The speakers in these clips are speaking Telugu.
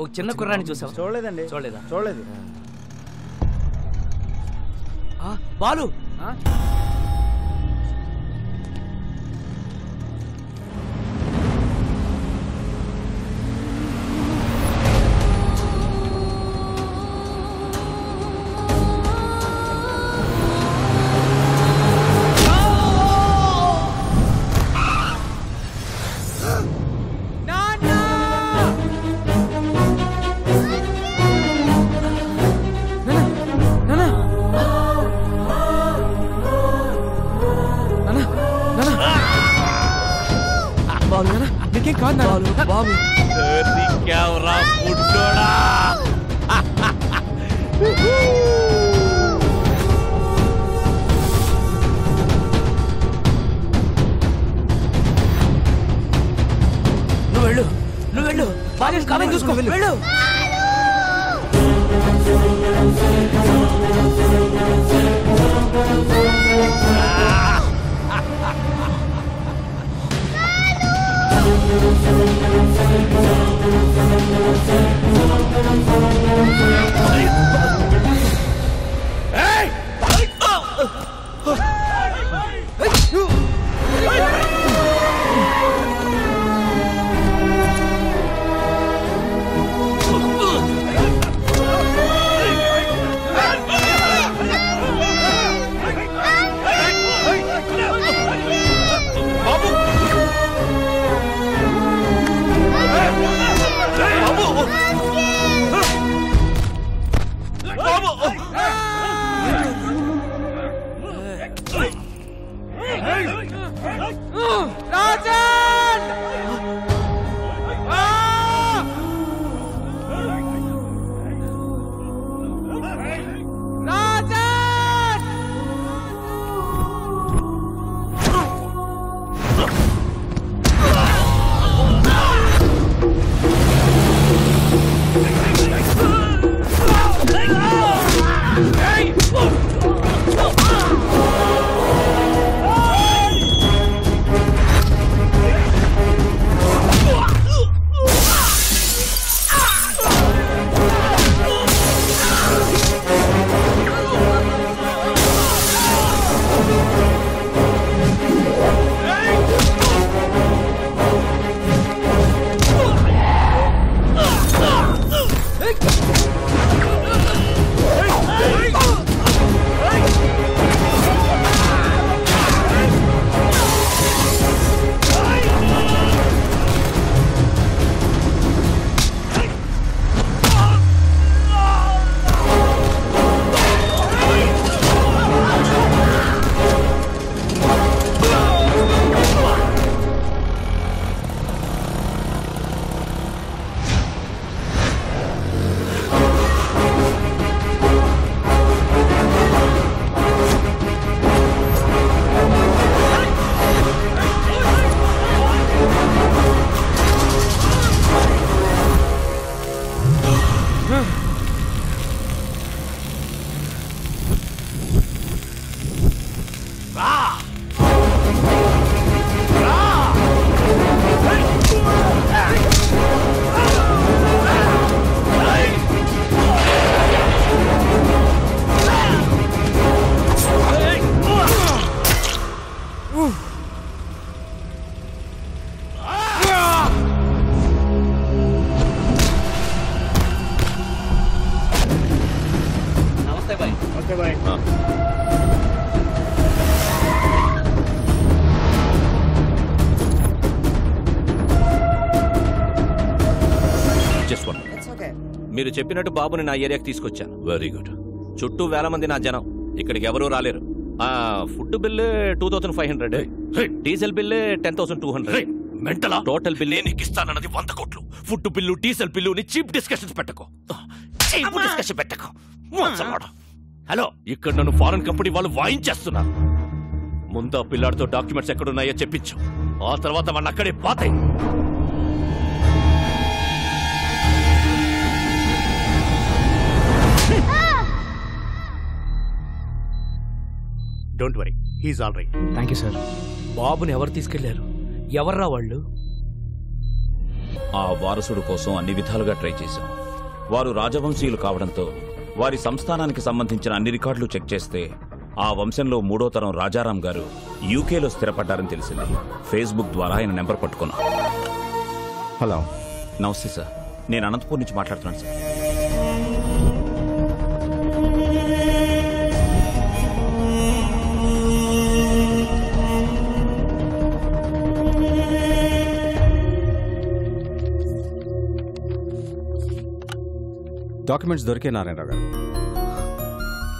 ఒక చిన్న కుర్రాన్ని చూసావు? చూడలేదండి. చూడలేదు. బాలు బాబు నువ్వు వెళ్ళు బాగా కాలం చూసుకో వెళ్ళు. మీరు చెప్పినట్టు బాబుని నా ఏరియాకి తీసుకొచ్చాను. Very good. చుట్టూ వేల మంది నా జనం, ఇక్కడికి ఎవరూ రాలేరు. Food bill 2500, diesel bill 10,200. మెంటలా? టోటల్ బిల్ నీకు ఇస్తానన్నది 100 కోట్లు. Food bill, diesel bill cheap discussions పెట్టకు. హలో, ఇక్కడ నన్ను ఫారెన్ కంపెనీ వాళ్ళు వాయించేస్తున్నారు. ముందు పిల్లాడితో డాక్యుమెంట్స్ ఎక్కడున్నాయో చెప్పించు, ఆ తర్వాత వాడిని అక్కడే పాతాయి. Don't worry, he's all right. Thank you sir. బాబుని ఎవరు తీసుకెళ్లారు? ఎవర్రా వాళ్ళు? ఆ వారసుడు కోసం అన్ని విధాలుగా ట్రై చేశాం. వారు రాజవంశీయులు కావడంతో వారి సంస్థానానికి సంబంధించిన అన్ని రికార్డులు చెక్ చేస్తే ఆ వంశంలో 3వ తరం రాజారాం గారు యూకేలో స్థిరపడ్డారని తెలిసింది. ఫేస్బుక్ ద్వారా ఆయన నెంబర్ పట్టుకున్నాం. హలో, నమస్తే సార్. నేను అనంతపూర్ నుంచి మాట్లాడుతున్నాను సార్. డాక్యుమెంట్స్ దొరికే నారాయణరావు గారు.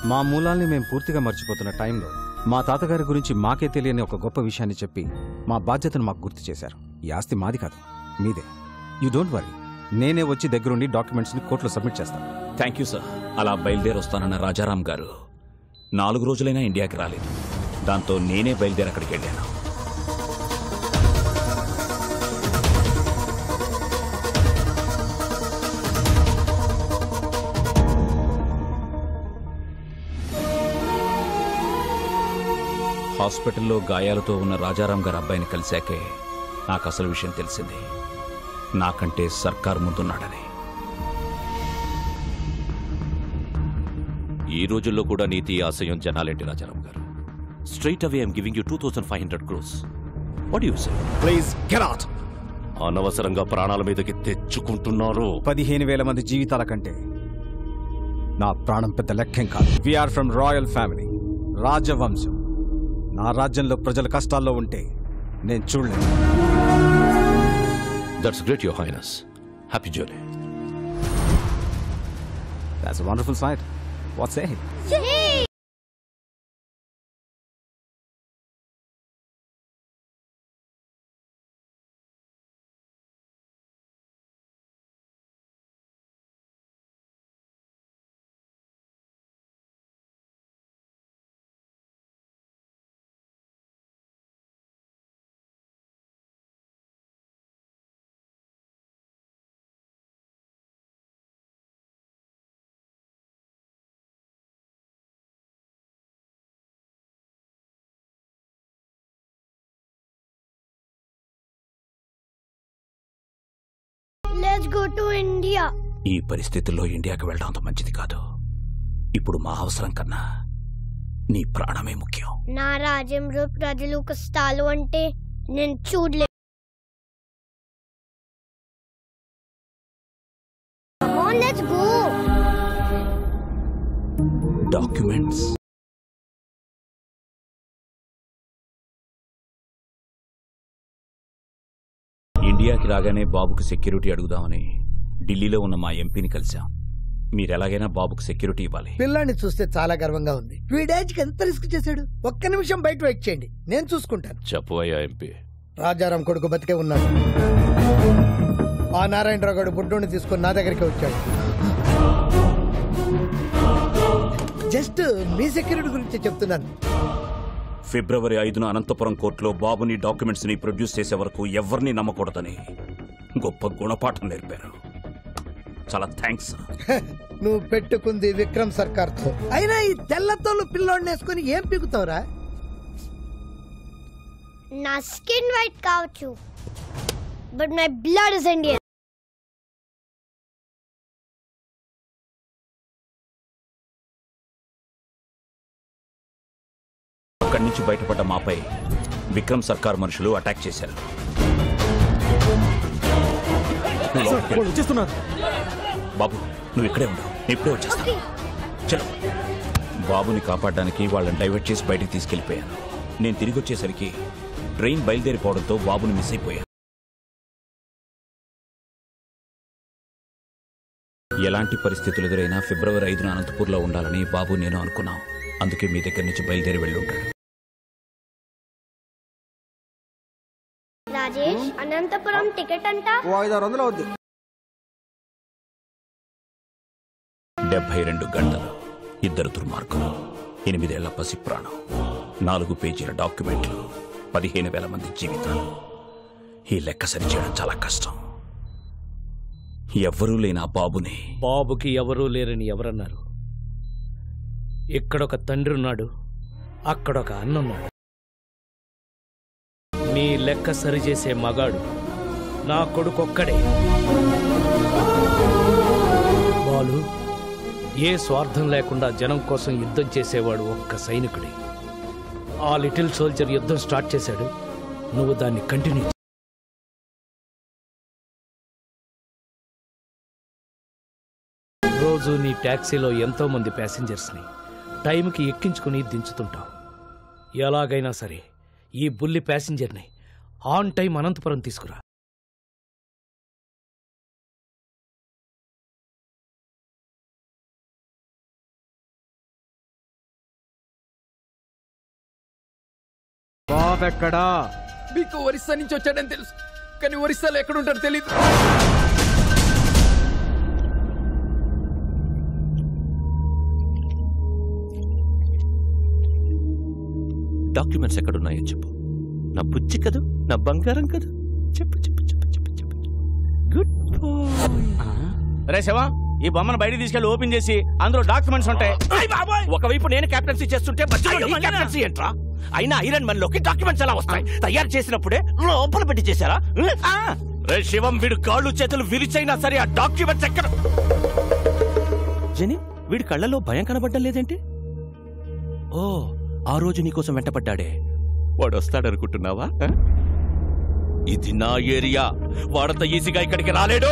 మా మూలాల్ని మేము పూర్తిగా మర్చిపోతున్న టైంలో మా తాతగారి గురించి మాకే తెలియని ఒక గొప్ప విషయాన్ని చెప్పి మా బాధ్యతను మాకు గుర్తు చేశారు. ఈ ఆస్తి మాది కాదు, మీదే. యూ డోంట్ వరీ, నేనే వచ్చి దగ్గరుండి డాక్యుమెంట్స్ని కోర్టులో సబ్మిట్ చేస్తాను. Thank you sir. అలా బయలుదేరి వస్తానన్న రాజారాం గారు 4 రోజులైనా ఇండియాకి రాలేదు. దాంతో నేనే బయలుదేరి అక్కడికి వెళ్ళాను. హాస్పిటల్లో గాయాలతో ఉన్న రాజారాం గారి అబ్బాయిని కలిశాకే నాకు అసలు విషయం తెలిసింది. నాకంటే సర్కార్ ముందున్నాడని. ఈ రోజుల్లో కూడా నీతి ఆశయం జనాలేంటి రాజారాం గారు? Straight away I'm giving you 2500 crores. What you say? Please get out. అనవసరంగా ప్రాణాల మీదకి తెచ్చుకుంటున్నారు. 15,000 మంది జీవితాల కంటే నా ప్రాణం పెద్ద లెక్కేం కాదు. వీఆర్ ఫ్రమ్ రాయల్ ఫ్యామిలీ, రాజవంశం. నా రాజ్యంలో ప్రజల కష్టాల్లో ఉంటే నేను చూడలేను. That's great your highness. Happy journey. That's a wonderful sight. What say? Let's go to India. ఈ పరిస్థితుల్లో ఇండియాకి వెళ్ళడం అంత మంచిది కాదు. ఇప్పుడు మా అవసరం కన్నా నీ ప్రాణమే ముఖ్యం. నా రాజ్యంలో ప్రజలు కష్టాలు అంటే నేను చూడలేదు. Come on, let's go. Documents. ఇండియాకి రాగానే బాబుకు సెక్యూరిటీ అడుగుదామని ఢిల్లీలో ఉన్న మా ఎంపీని కలిశాం. మీరెలాగైనా బాబుకు సెక్యూరిటీ ఇవ్వాలి. పిల్లాన్ని చూస్తే చాలా గర్వంగా ఉంది. వీడేజ్కి ఎంత రిస్క్ చేశాడు. ఒక్క నిమిషం బయట వెయిట్ చేయండి, నేను చూసుకుంటాను. చెప్పవయ్యా ఎంపీ. రాజారాం కొడుకు బతికే ఉన్నాడు. ఆ నారాయణరావు గారు బుడ్డోని తీసుకుని నా దగ్గరికి వచ్చాడు. జస్ట్ మీ సెక్యూరిటీ గురించి చెప్తున్నాను. ఫిబ్రవరి 5న అనంతపురం కోర్టులో బాబుని డాక్యుమెంట్స్ ని ప్రొడ్యూస్ చేసే వరకు ఎవరిని నమ్మకూడదని గొప్ప గుణపాఠం నేర్పారు. చాలా థ్యాంక్స్. నువ్వు పెట్టుకుంది విక్రమ్ సర్కార్ తో. అయినా ఈ తెల్లతోలు పిల్లోడిని వేసుకుని ఏం పీకుతావురా? నా స్కిన్ వైట్ కావచ్చు, but my blood is Indian. అక్కడి నుంచి బయటపడ్డ మాపై విక్రమ్ సర్కార్ మనుషులు అటాక్ చేశారు. బాబు నువ్వు ఇక్కడే ఉండవు, ఇప్పుడే వచ్చేస్తా. చలో. బాబుని కాపాడడానికి వాళ్ళని డైవర్ట్ చేసి బయటికి తీసుకెళ్లిపోయాను. నేను తిరిగి వచ్చేసరికి ట్రైన్ బయలుదేరిపోవడంతో బాబుని మిస్ అయిపోయాను. ఎలాంటి పరిస్థితులు ఎదురైనా ఫిబ్రవరి 5న అనంతపూర్లో ఉండాలని బాబు నేను అనుకున్నాం. అందుకే మీ దగ్గర నుంచి బయలుదేరి వెళ్ళుంటాడు. రాజేష్, అనంతపురం టికెట్ అంట 500 అవుద్ది. 72 గంటలు, 2 దుర్మార్గులు, 8 ఏళ్ల పసి ప్రాణం, 4 పేజీల డాక్యుమెంట్లు, 15,000 మంది జీవితాలు. ఈ లెక్క సరిచేయడం చాలా కష్టం. ఎవ్వరూ లేని ఆ బాబుని. బాబుకి ఎవరూ లేరని ఎవరన్నారు? ఇక్కడొక తండ్రి ఉన్నాడు, అక్కడొక అన్నున్నాడు. మీ లెక్క సరిచేసే మగాడు నా కొడుకొక్కడే. బాలు ఏ స్వార్థం లేకుండా జనం కోసం యుద్ధం చేసేవాడు ఒక్క సైనికుడే. ఆ లిటిల్ సోల్జర్ యుద్ధం స్టార్ట్ చేశాడు, నువ్వు దాన్ని కంటిన్యూ. రోజు నీ ట్యాక్సీలో ఎంతో మంది ప్యాసింజర్స్ని టైంకి ఎక్కించుకుని దించుతుంటావు. ఎలాగైనా సరే ఈ బుల్లి ప్యాసింజర్ని ఆన్ టైం అనంతపురం తీసుకురా. బాబెక్కడా? మీకు ఒరిస్సా నుంచి వచ్చాడని తెలుసు, కానీ ఒరిస్సాలో ఎక్కడుంటాడో తెలీదు. డాక్యుమెంట్స్ ఎక్కడున్నాయో చెప్పు. నా బుజ్జి కదూ, నా బంగారం కదూ, చెప్పు చెప్పు చెప్పు చెప్పు చెప్పు. Good bye. రే శివ, ఈ బొమ్మను బయటికి తీసుకెళ్లి ఓపెన్ చేసి అందులో డాక్యుమెంట్స్ ఉంటాయి. ఒకవైపు నేను కెప్టెన్సీ చేస్తుంటే కెప్టెన్సీ ఏంట్రా? అయినా ఐరన్ మన్ లోకి డాక్యుమెంట్స్ ఎలా వస్తాయి? తయారు చేసినప్పుడే లోపల పెట్టి చేశారా? రే శివం, వీడు కాళ్ళు చేతులు విరిచైనా సరే ఆ డాక్యుమెంట్స్ ఎక్కడ? జని, వీడి కళ్ళలో భయం కనబడ్డం లేదేంటి? ఓ, ఆ రోజు నీకోసం వెంటపడ్డాడే వాడు వస్తాడనుకుంటున్నావా? ఇది నా ఏరియా, వాడంత ఈజీగా ఇక్కడికి రాలేడు.